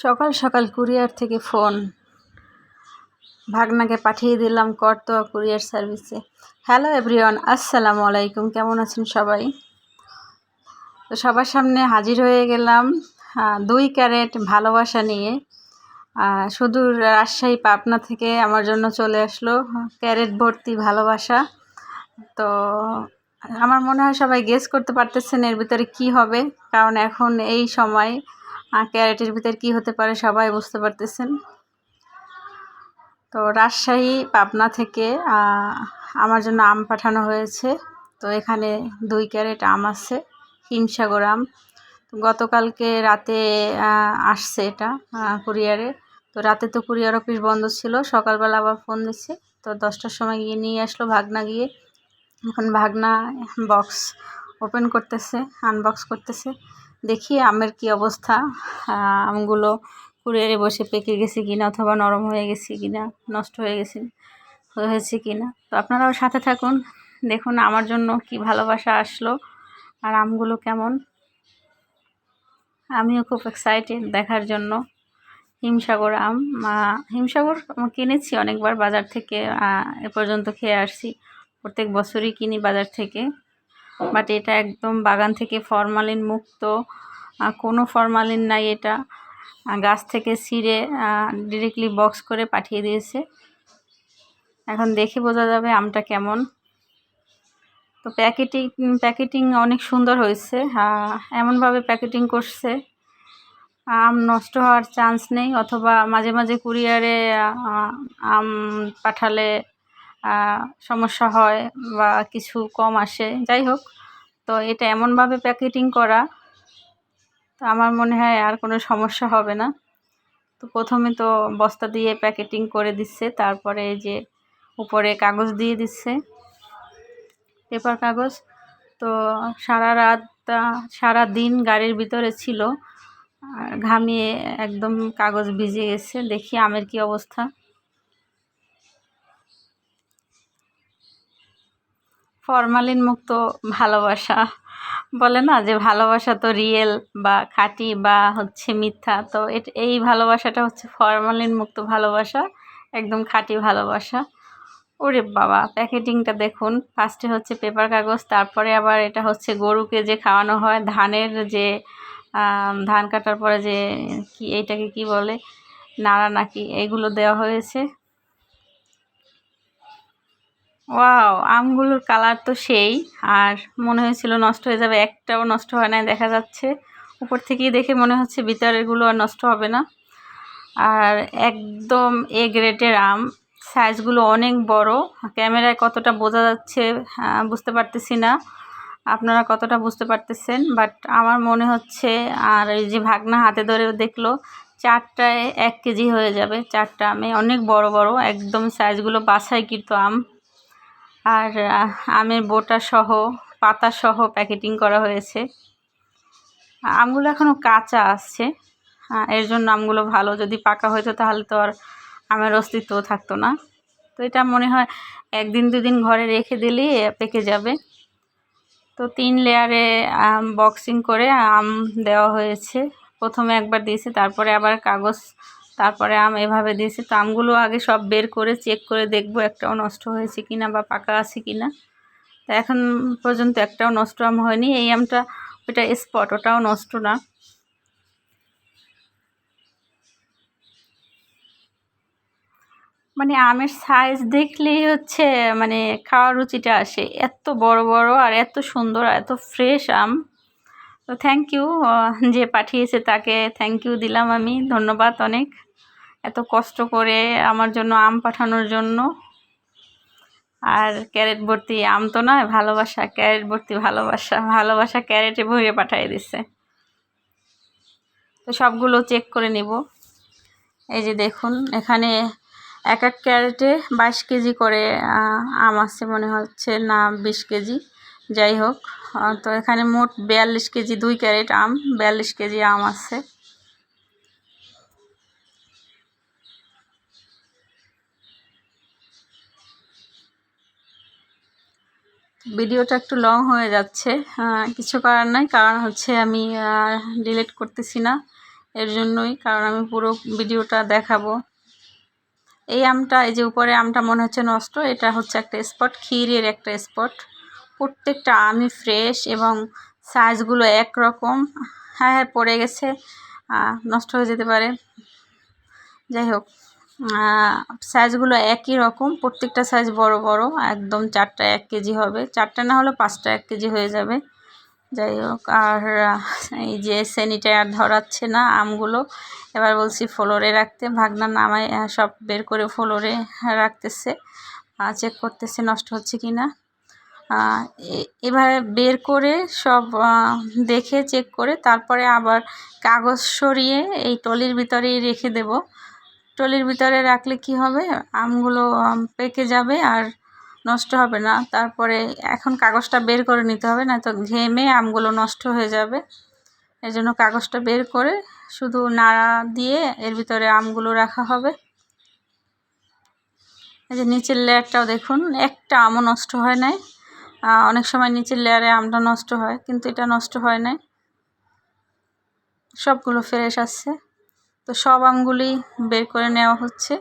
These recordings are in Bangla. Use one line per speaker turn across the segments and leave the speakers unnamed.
সকাল সকাল কুরিয়ার থেকে ফোন, ভাগনাকে পাঠিয়ে দিলাম করতোয়া কুরিয়ার সার্ভিসে। হ্যালো এভরিওয়ান, আসসালামু আলাইকুম। কেমন আছেন সবাই? তো সবার সামনে হাজির হয়ে গেলাম 2 ক্যারেট ভালোবাসা নিয়ে। সুদূর রাজশাহী পাবনা থেকে আমার জন্য চলে আসলো ক্যারেট ভর্তি ভালোবাসা। তো আমার মনে হয় সবাই গেস করতে পারতেছেন এর ভিতরে কি হবে, কারণ এখন এই সময় ক্যারেটের ভিতরে কি হতে পারে সবাই বুঝতে পারতেছেন। তো রাজশাহী পাবনা থেকে আমার জন্য আম পাঠানো হয়েছে। তো এখানে 2 ক্যারেট আম আছে, হিমসাগর আম। গতকালকে রাতে আসছে এটা কুরিয়ারে। তো রাতে তো কুরিয়ার অফিস বন্ধ ছিল, সকালবেলা আবার ফোন দিচ্ছে। তো 10টার সময় গিয়ে নিয়ে আসলো ভাগনা গিয়ে। এখন ভাগনা বক্স ওপেন করতেছে, আনবক্স করতেছে। দেখি আমের কি অবস্থা, আমগুলো কুরিয়ারে বসে পেকে গেছে কিনা, অথবা নরম হয়ে গেছে কিনা, নষ্ট হয়েছে কিনা। তো আপনারাও সাথে থাকুন, দেখুন আমার জন্য কি ভালোবাসা আসলো আর আমগুলো কেমন। আমিও খুব এক্সাইটেড দেখার জন্য। হিমসাগর আম, হিমসাগর কিনেছি অনেকবার বাজার থেকে, এ পর্যন্ত খেয়ে আসছি, প্রত্যেক বছরই কিনি বাজার থেকে। বাট এটা একদম বাগান থেকে ফরমালিন মুক্ত, কোনো ফরমালিন নাই। এটা গাছ থেকে ছিঁড়ে ডিরেক্টলি বক্স করে পাঠিয়ে দিয়েছে। এখন দেখে বোঝা যাবে আমটা কেমন। তো প্যাকেটিং অনেক সুন্দর হয়েছে, এমনভাবে প্যাকেটিং করছে আম নষ্ট হওয়ার চান্স নেই। অথবা মাঝে মাঝে কুরিয়ারে আম পাঠালে সমস্যা হয় বা কিছু কম আসে, যাই হোক। তো এটা এমনভাবে প্যাকেটিং করা, তো আমার মনে হয় আর কোনো সমস্যা হবে না। তো প্রথমে তো বস্তা দিয়ে প্যাকেটিং করে দিচ্ছে, তারপরে এই যে উপরে কাগজ দিয়ে দিচ্ছে, পেপার কাগজ। তো সারা দিন গাড়ির ভিতরে ছিল, ঘামিয়ে একদম কাগজ ভিজে গেছে। দেখি আমের কি অবস্থা। ফরমালিন মুক্ত ভালোবাসা বলে না, যে ভালোবাসা তো রিয়েল বা খাঁটি বা হচ্ছে মিথ্যা। তো এই ভালোবাসাটা হচ্ছে ফরমালিন মুক্ত ভালোবাসা, একদম খাঁটি ভালোবাসা। ওরে বাবা, প্যাকেটিংটা দেখুন। ফার্স্টে হচ্ছে পেপার কাগজ, তারপরে আবার এটা হচ্ছে গরুকে যে খাওয়ানো হয়, ধানের যে ধান কাটার পরে যে কি এইটাকে কি বলে, নাড়া নাকি, এগুলো দেওয়া হয়েছে। ওয়াও, আমগুলোর কালার তো সেই, আর মনে হয়েছিল নষ্ট হয়ে যাবে, একটাও নষ্ট হয় না দেখা যাচ্ছে। উপর থেকেই দেখে মনে হচ্ছে ভিতরেরগুলো আর নষ্ট হবে না। আর একদম এ গ্রেডের আম, সাইজগুলো অনেক বড়। ক্যামেরায় কতটা বোঝা যাচ্ছে বুঝতে পারতেছি না, আপনারা কতটা বুঝতে পারতেছেন, বাট আমার মনে হচ্ছে। আর এই যে ভাগনা হাতে ধরে দেখলো, 4টায় 1 কেজি হয়ে যাবে। 4টা আমে অনেক বড় বড়, একদম সাইজগুলো বাছাইকৃত আম। আর আমের বোটা সহ, পাতা সহ প্যাকেটিং করা হয়েছে। আমগুলো এখনও কাঁচা আসছে, এর জন্য আমগুলো ভালো। যদি পাকা হইতো তাহলে তো আর আমের অস্তিত্ব থাকতো না। তো এটা মনে হয় 1 দিন 2 দিন ঘরে রেখে দিলেই পেকে যাবে। তো 3 লেয়ারে বক্সিং করে আম দেওয়া হয়েছে। প্রথমে একবার দিয়েছে, তারপরে আবার কাগজ, তারপরে আম, এভাবে দিয়েছে। তো আমগুলো আগে সব বের করে চেক করে দেখবো একটাও নষ্ট হয়েছে কিনা বা পাকা আছে কিনা। তো এখন পর্যন্ত একটাও নষ্ট আম হয়নি। এই আমটা, ওটা স্পট, ওটাও নষ্ট না। মানে আমের সাইজ দেখলেই হচ্ছে মানে খাওয়ার রুচিটা আসে। এত বড় বড় আর এত সুন্দর আর এত ফ্রেশ আম। তো থ্যাংক ইউ, যে পাঠিয়েছে তাকে থ্যাংক ইউ দিলাম আমি, ধন্যবাদ অনেক, এত কষ্ট করে আমার জন্য আম পাঠানোর জন্য। আর ক্যারেট ভর্তি আম তো নয়, ভালোবাসা, ক্যারেট ভর্তি ভালোবাসা, ভালোবাসা ক্যারেটে ভরে পাঠিয়ে দিচ্ছে। তো সবগুলো চেক করে নিব। এই যে দেখুন, এখানে এক ক্যারেটে 22 কেজি করে আম আছে মনে হচ্ছে, না 20 কেজি, যাই হোক। তো এখানে মোট 42 কেজি, 2 ক্যারেট আম, 42 কেজি আম আছে। ভিডিওটা একটু লং হয়ে যাচ্ছে, কিছু করার নাই, কারণ হচ্ছে আমি ডিলিট করতেছি না, এর জন্যই, কারণ আমি পুরো ভিডিওটা দেখাবো। এই আমটা, এই যে উপরে আমটা মনে হচ্ছে নষ্ট, এটা হচ্ছে একটা স্পট, ক্ষীরের একটা স্পট। প্রত্যেকটা আমই ফ্রেশ এবং সাইজগুলো একরকম। হ্যাঁ, পড়ে গেছে, নষ্ট হয়ে যেতে পারে। যাই হোক, সাইজগুলো একই রকম, প্রত্যেকটা সাইজ বড় বড়, একদম 4টা 1 কেজি হবে, 4টা না হলে 5টা 1 কেজি হয়ে যাবে। যাই হোক, আর এই যে স্যানিটাইজার ধরাচ্ছে না আমগুলো, এবার বলছি ফ্লোরে রাখতে। ভাগনা নামায় সব বের করে ফ্লোরে রাখতেছে, চেক করতেছে নষ্ট হচ্ছে কি না। এবারে বের করে সব দেখে চেক করে তারপরে আবার কাগজ সরিয়ে এই টলির ভিতরেই রেখে দেব। টলির ভিতরে রাখলে কি হবে, আমগুলো পেকে যাবে আর নষ্ট হবে না। তারপরে এখন কাগজটা বের করে নিতে হবে, না তো ঘেমে আমগুলো নষ্ট হয়ে যাবে। এর জন্য কাগজটা বের করে শুধু নাড়া দিয়ে এর ভিতরে আমগুলো রাখা হবে। এই যে নিচের লেয়ারটাও দেখুন, একটা আমও নষ্ট হয় নাই। অনেক সময় নিচের লেয়ারে আমটা নষ্ট হয়, কিন্তু এটা নষ্ট হয় নাই, সবগুলো ফ্রেশ আছে। তো সব আমগুলি বের করে নেওয়া হচ্ছে।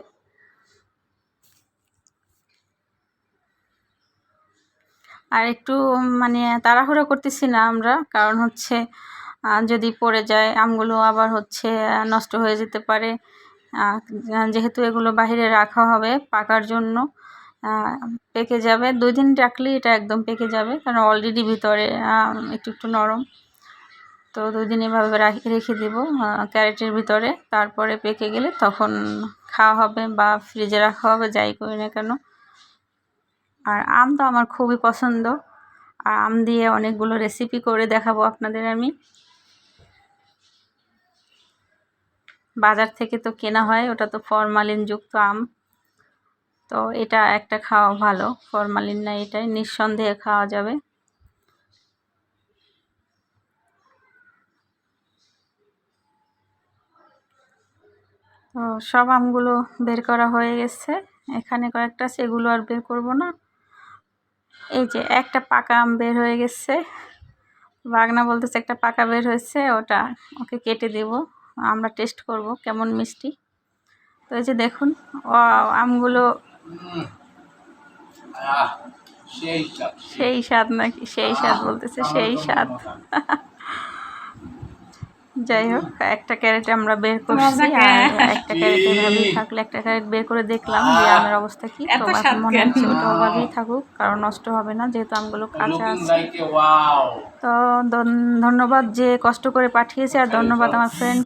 আর একটু মানে তাড়াহুড়ো করতেছি না আমরা, কারণ হচ্ছে যদি পড়ে যায় আমগুলো আবার হচ্ছে নষ্ট হয়ে যেতে পারে। যেহেতু এগুলো বাইরে রাখা হবে পাকার জন্য, পেকে যাবে। 2 দিন রাখলেই এটা একদম পেকে যাবে, কারণ অলরেডি ভিতরে একটু একটু নরম। তো 2 দিন এভাবে রেখে দেব ক্যারেটের ভিতরে, তারপরে পেকে গেলে তখন খাওয়া হবে বা ফ্রিজে রাখা হবে, যাই করি না কেন। আর আম তো আমার খুবই পছন্দ, আর আম দিয়ে অনেকগুলো রেসিপি করে দেখাবো আপনাদের আমি। বাজার থেকে তো কেনা হয়, ওটা তো ফরমালিনযুক্ত আম। তো এটা একটা খাওয়া ভালো, ফরমালিন না, এটাই নিঃসন্দেহে খাওয়া যাবে। তো সব আমগুলো বের করা হয়ে গেছে, এখানে কয়েকটা আছে, এগুলো আর বের করব না। এই যে একটা পাকা আম বের হয়ে গেছে, ভাগনা বলতেছে একটা পাকা বের হয়েছে, ওটা ওকে কেটে দেব, আমরা টেস্ট করব কেমন মিষ্টি। তো এই যে দেখুন, আমগুলো সেই স্বাদ নাকি, সেই স্বাদ বলতেছে, সেই স্বাদ। যাই হোক, একটা ক্যারেট আমরা বের করছি, আর একটা ক্যারেট এভাবেই থাকলে, একটা ক্যারেট বের করে দেখলাম যে আমের অবস্থা কি। তো এখন মনে হচ্ছে ওটা ওভাবেই থাকুক, কারণ নষ্ট হবে না, যেহেতু আমগুলো কাঁচা আছে। তো ধন্যবাদ যে কষ্ট করে পাঠিয়েছে, আর ধন্যবাদ আমার ফ্রেন্ড